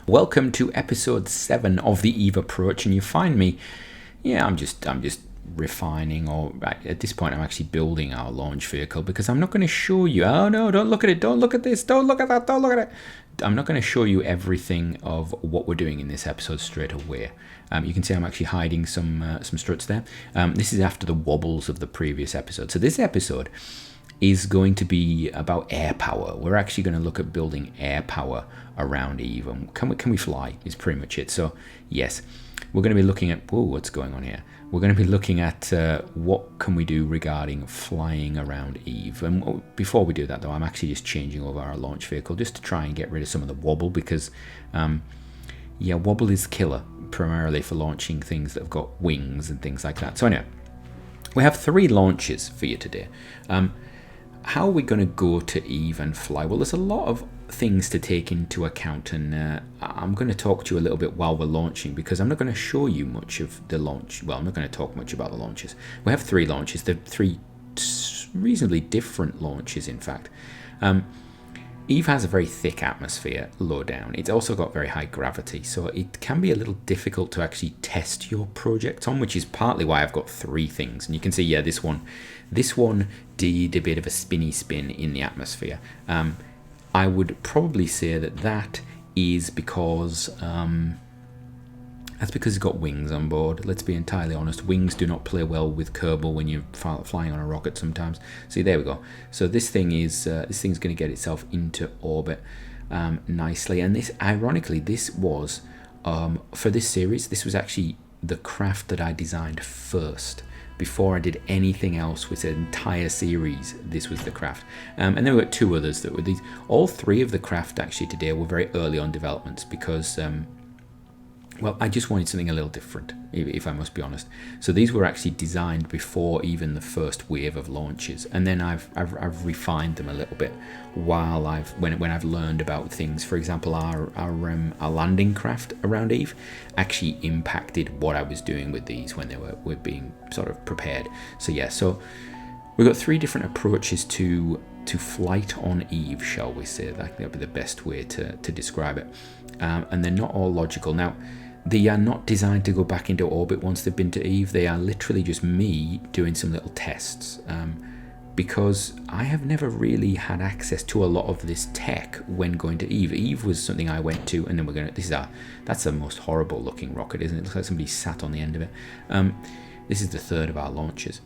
Welcome to episode 7 of the Eve approach, and you find me, I'm just refining, or at this point I'm actually building our launch vehicle, because I'm not going to show you, oh no, don't look at it, don't look at this, don't look at that, don't look at it. I'm not going to show you everything of what we're doing in this episode straight away. You can see I'm actually hiding some struts there. This is after the wobbles of the previous episode. So this episode is going to be about air power. We're actually going to look at building air power around Eve. And can we fly is pretty much it. So yes, we're going to be looking at, what's going on here? We're going to be looking at what can we do regarding flying around Eve. And before we do that though, I'm actually just changing over our launch vehicle just to try and get rid of some of the wobble, because wobble is killer, primarily for launching things that have got wings and things like that. So anyway, we have 3 launches for you today. How are we going to go to Eve and fly? Well, there's a lot of things to take into account, and I'm going to talk to you a little bit while we're launching, because I'm not going to show you much of the launch. Well, I'm not going to talk much about the launches. We have 3 launches. They're 3 reasonably different launches, in fact. Eve has a very thick atmosphere low down. It's also got very high gravity, so it can be a little difficult to actually test your project on, which is partly why I've got 3 things. And you can see, this one did a bit of a spinny spin in the atmosphere. I would probably say that is because it's got wings on board. Let's be entirely honest. Wings do not play well with Kerbal when you're flying on a rocket sometimes. See, there we go. So this thing's going to get itself into orbit nicely. And this, ironically, this was for this series. This was actually the craft that I designed first. Before I did anything else with the entire series, this was the craft. And there were 2 others that were these. All 3 of the craft actually today were very early on developments, because I just wanted something a little different, if I must be honest. So these were actually designed before even the first wave of launches, and then I've refined them a little bit while when I've learned about things. For example, our landing craft around Eve actually impacted what I was doing with these when they were being sort of prepared. So we've got 3 different approaches to flight on Eve, shall we say. That would be the best way to describe it. And they're not all logical. Now, they are not designed to go back into orbit once they've been to Eve. They are literally just me doing some little tests, because I have never really had access to a lot of this tech when going to Eve. Eve was something I went to, and then that's the most horrible looking rocket, isn't it? It looks like somebody sat on the end of it. This is the 3rd of our launches.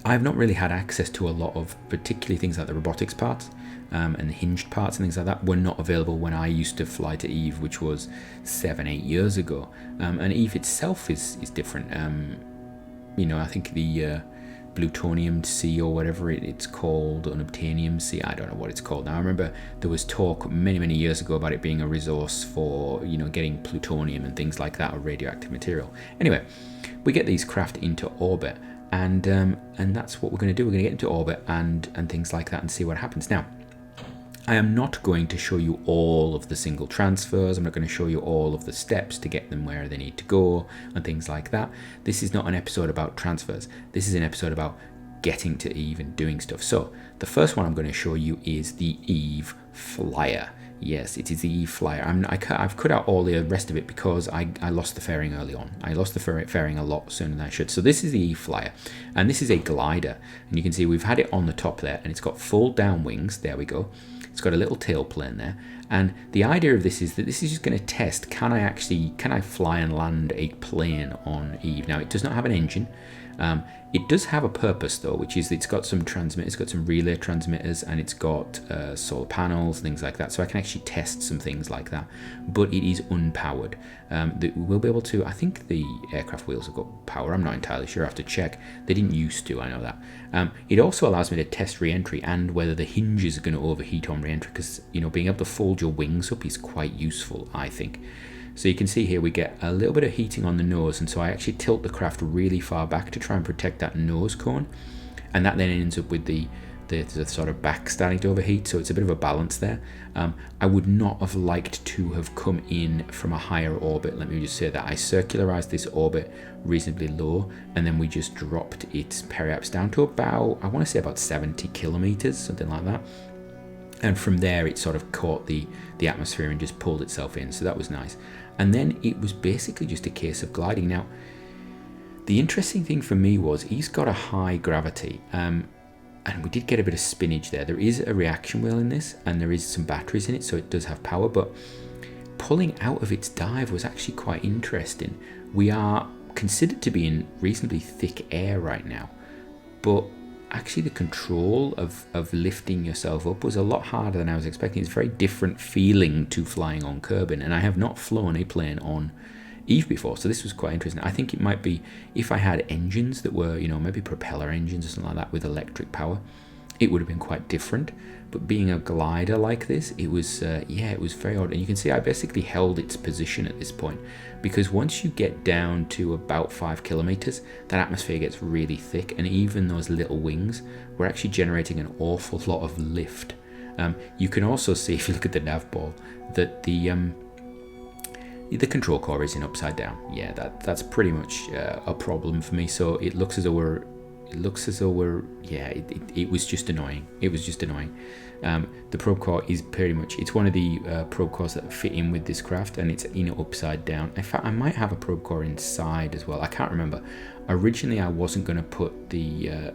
I've not really had access to a lot of particularly things like the robotics parts, and the hinged parts and things like that were not available when I used to fly to Eve, which was 7-8 years ago. And Eve itself is different. I think the plutonium C, or whatever it's called, unobtainium C, I don't know what it's called now. I remember there was talk many years ago about it being a resource for getting plutonium and things like that, or radioactive material. Anyway, we get these craft into orbit, and that's what we're going to do. We're going to get into orbit and things like that, and see what happens. Now, I am not going to show you all of the single transfers. I'm not going to show you all of the steps to get them where they need to go and things like that. This is not an episode about transfers. This is an episode about getting to Eve and doing stuff. So the first one I'm going to show you is the Eve Flyer. Yes, it is the Eve Flyer. I've cut out all the rest of it because I lost the fairing early on. I lost the fairing a lot sooner than I should. So this is the Eve Flyer, and this is a glider. And you can see we've had it on the top there, and it's got full down wings. There we go. It's got a little tail plane there, and the idea of this is that this is just going to test, can I fly and land a plane on Eve? Now, it does not have an engine. It does have a purpose though, which is it's got some transmitters, it's got some relay transmitters, and it's got solar panels, things like that. So I can actually test some things like that, but it is unpowered. We'll be able to, I think the aircraft wheels have got power. I'm not entirely sure. I have to check. They didn't used to, I know that. It also allows me to test re-entry and whether the hinges are going to overheat on re-entry, because being able to fold your wings up is quite useful, I think. So you can see here we get a little bit of heating on the nose, and so I actually tilt the craft really far back to try and protect that nose cone, and that then ends up with the sort of back starting to overheat, so it's a bit of a balance there. I would not have liked to have come in from a higher orbit. Let me just say that I circularized this orbit reasonably low, and then we just dropped its periaps down to about, I want to say about 70 kilometers, something like that. and from there it sort of caught the atmosphere and just pulled itself in, so that was nice. And then it was basically just a case of gliding. Now, the interesting thing for me was he's got a high gravity, and we did get a bit of spinach there. There is a reaction wheel in this, and there is some batteries in it, so it does have power, but pulling out of its dive was actually quite interesting. We are considered to be in reasonably thick air right now, but actually the control of lifting yourself up was a lot harder than I was expecting. It's a very different feeling to flying on Kerbin, and I have not flown a plane on Eve before, so this was quite interesting. I think it might be, if I had engines that were, you know, maybe propeller engines or something like that with electric power, it would have been quite different. But being a glider like this, it was it was very odd. And you can see I basically held its position at this point, because once you get down to about 5 kilometers, that atmosphere gets really thick, and even those little wings were actually generating an awful lot of lift. You can also see, if you look at the nav ball, that the control core is in upside down. Yeah, that's pretty much a problem for me. So it looks as though we're it was just annoying. It was just annoying. The probe core is pretty much, it's one of the probe cores that fit in with this craft, and it's in upside down. In fact, I might have a probe core inside as well. I can't remember. Originally, I wasn't going to put the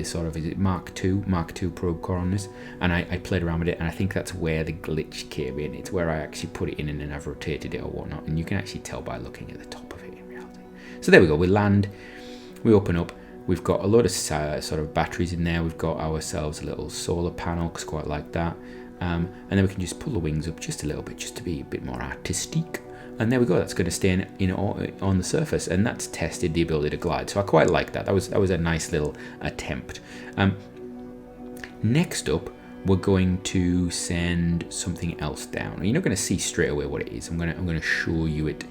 sort of, is it Mark II probe core on this, and I played around with it, and I think that's where the glitch came in. It's where I actually put it in, and then I've rotated it or whatnot, and you can actually tell by looking at the top of it in reality. So there we go. We land, we open up. We've got a lot of sort of batteries in there. We've got ourselves a little solar panel, because quite like that. And then we can just pull the wings up just a little bit, just to be a bit more artistic. And there we go. That's going to stay in on the surface, and that's tested the ability to glide. So I quite like that. That was a nice little attempt. Next up, we're going to send something else down. You're not going to see straight away what it is. I'm going to show you it.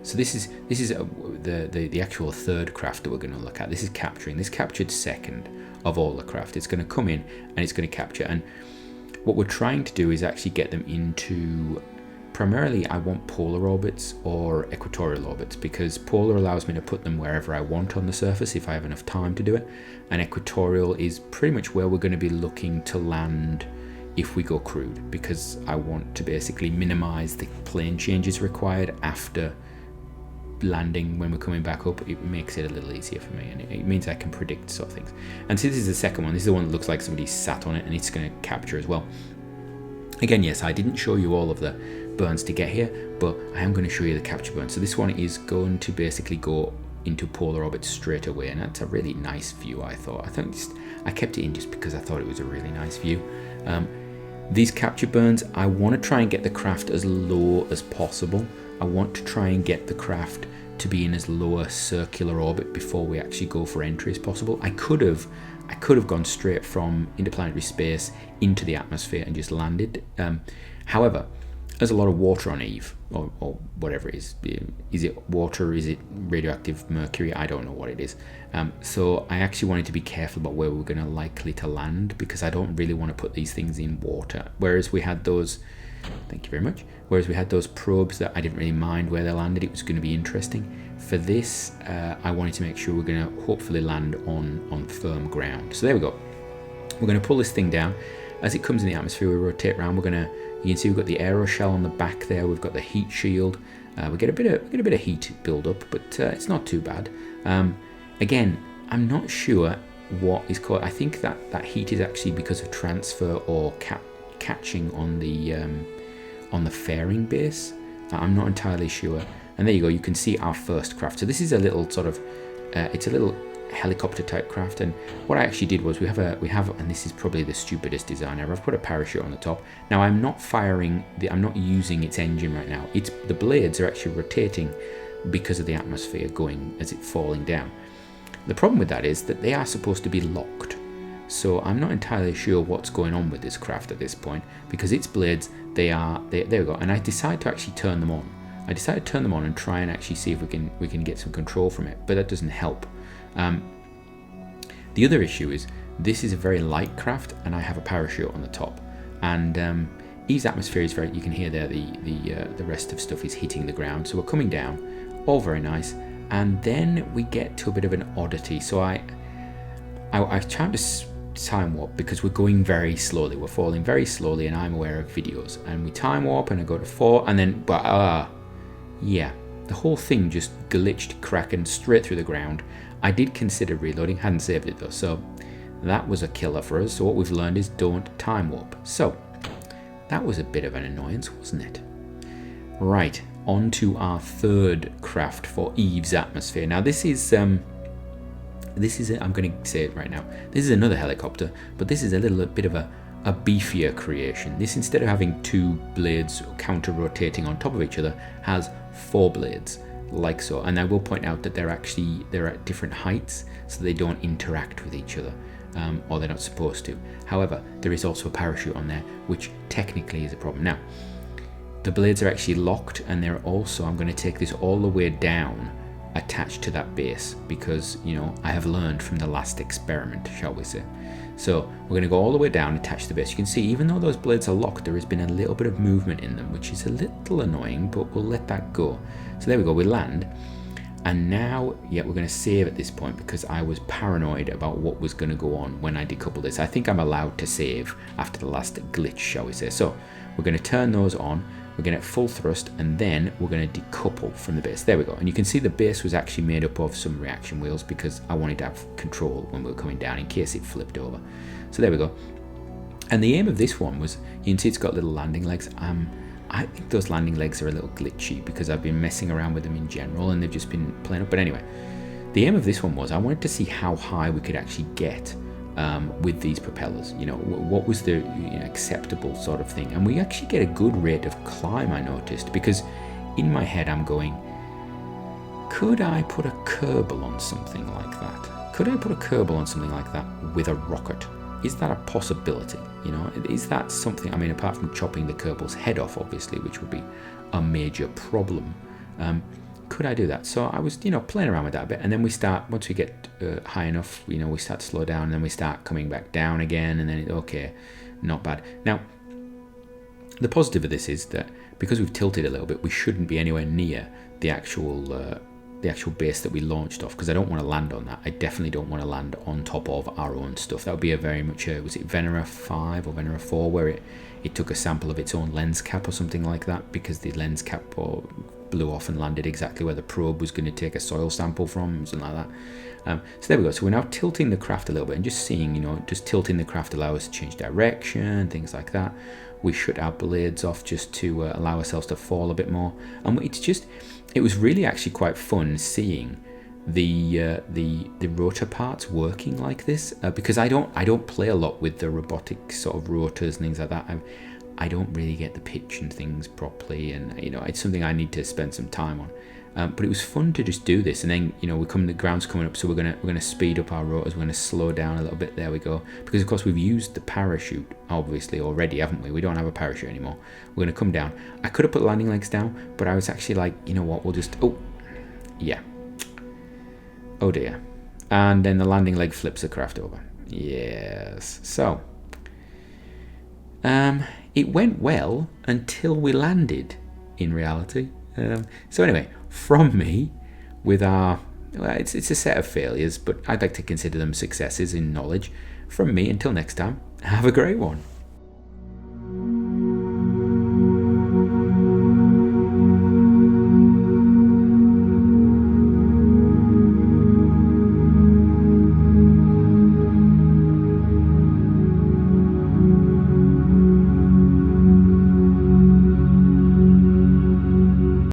So this is the actual third craft that we're going to look at. This is capturing. This captured second of all the craft. It's going to come in and it's going to capture. And what we're trying to do is actually get them into, primarily I want polar orbits or equatorial orbits, because polar allows me to put them wherever I want on the surface if I have enough time to do it. And equatorial is pretty much where we're going to be looking to land if we go crewed, because I want to basically minimize the plane changes required after landing. When we're coming back up, it makes it a little easier for me, and it means I can predict sort of things. And so this is the second one. This is the one that looks like somebody sat on it, and it's going to capture as well. Again, yes, I didn't show you all of the burns to get here, but I am going to show you the capture burn. So this one is going to basically go into polar orbit straight away, and that's a really nice view. I kept it in just because I thought it was a really nice view. These capture burns, I want to try and get the craft as low as possible. I want to try and get the craft to be in as low a circular orbit before we actually go for entry as possible. I could have gone straight from interplanetary space into the atmosphere and just landed. However, there's a lot of water on Eve, or whatever it is. Is it water? Is it radioactive mercury? I don't know what it is. So I actually wanted to be careful about where we're going to likely to land, because I don't really want to put these things in water. Whereas we had those, thank you very much. Whereas we had those probes that I didn't really mind where they landed. It was going to be interesting. For this, I wanted to make sure we're going to hopefully land on firm ground. So there we go. We're going to pull this thing down. As it comes in the atmosphere, we rotate around. You can see we've got the aero shell on the back there. We've got the heat shield. We get a bit of heat build up, but it's not too bad. Again, I'm not sure what is called. I think that heat is actually because of transfer or catching on the fairing base. I'm not entirely sure. And there you go. You can see our first craft. So this is a little sort of, it's a little helicopter type craft, and what I actually did was we have and this is probably the stupidest design ever. I've put a parachute on the top. Now I'm not using its engine right now. The blades are actually rotating because of the atmosphere going as it's falling down. The problem with that is that they are supposed to be locked, so I'm not entirely sure what's going on with this craft at this point, because its blades, there we go. And I decided to actually turn them on. And try and actually see if we can get some control from it, but that doesn't help. The other issue is this is a very light craft, and I have a parachute on the top, and Eve's atmosphere is very, you can hear there the rest of stuff is hitting the ground, so we're coming down, all very nice, and then we get to a bit of an oddity. So I tried to time warp because we're going very slowly. We're falling very slowly, and I'm aware of videos. And we time warp, and I go to 4, and then, yeah, the whole thing just glitched, cracking straight through the ground. I did consider reloading, hadn't saved it though, so that was a killer for us. So what we've learned is don't time warp. So that was a bit of an annoyance, wasn't it? Right, on to our third craft for Eve's atmosphere. Now this is I'm going to say it right now. This is another helicopter, but this is a little bit of a beefier creation. This, instead of having 2 blades counter-rotating on top of each other, has 4 blades, like so. And I will point out that they're at different heights, so they don't interact with each other, or they're not supposed to. However, there is also a parachute on there, which technically is a problem. Now, the blades are actually locked, and they're also, I'm going to take this all the way down, attached to that base, because, you know, I have learned from the last experiment, shall we say. So we're going to go all the way down, attach to the base. You can see, even though those blades are locked, there has been a little bit of movement in them, which is a little annoying, but we'll let that go. So there we go, we land. And now, yeah, we're going to save at this point because I was paranoid about what was going to go on when I decouple this. I think I'm allowed to save after the last glitch, shall we say. So we're going to turn those on. We're going to full thrust, and then we're going to decouple from the base. There we go. And you can see the base was actually made up of some reaction wheels because I wanted to have control when we were coming down in case it flipped over. So there we go. And the aim of this one was, you can see it's got little landing legs. I think those landing legs are a little glitchy because I've been messing around with them in general and they've just been playing up. But anyway, the aim of this one was I wanted to see how high we could actually get with these propellers. You know, what was the acceptable sort of thing. And we actually get a good rate of climb, I noticed, because in my head I'm going, could I put a Kerbal on something like that? Could I put a Kerbal on something like that with a rocket? Is that a possibility? You know, is that something? I mean, apart from chopping the Kerbal's head off, obviously, which would be a major problem. Could I do that? So I was, playing around with that a bit, and then we start, once we get high enough, we start to slow down, and then we start coming back down again, and then okay, not bad. Now, the positive of this is that because we've tilted a little bit, we shouldn't be anywhere near the actual base that we launched off, because I don't want to land on that. I definitely don't want to land on top of our own stuff. That would be a very much was it Venera 5 or Venera 4 where it took a sample of its own lens cap or something like that, because the lens cap blew off and landed exactly where the probe was going to take a soil sample from, something like that. So there we go. So we're now tilting the craft a little bit and just seeing, just tilting the craft allow us to change direction, things like that. We shut our blades off just to allow ourselves to fall a bit more. And it was really actually quite fun seeing the rotor parts working like this, because I don't play a lot with the robotic sort of rotors and things like that. I don't really get the pitch and things properly, and it's something I need to spend some time on. But it was fun to just do this, and then the ground's coming up, so we're gonna speed up our rotors. We're gonna slow down a little bit. There we go. Because of course we've used the parachute obviously already, haven't we? We don't have a parachute anymore. We're gonna come down. I could have put landing legs down, but I was actually like, you know what? We'll just oh dear. And then the landing leg flips the craft over. Yes. So it went well until we landed. In reality. So anyway, from me, with it's a set of failures, but I'd like to consider them successes in knowledge. From me, until next time, have a great one.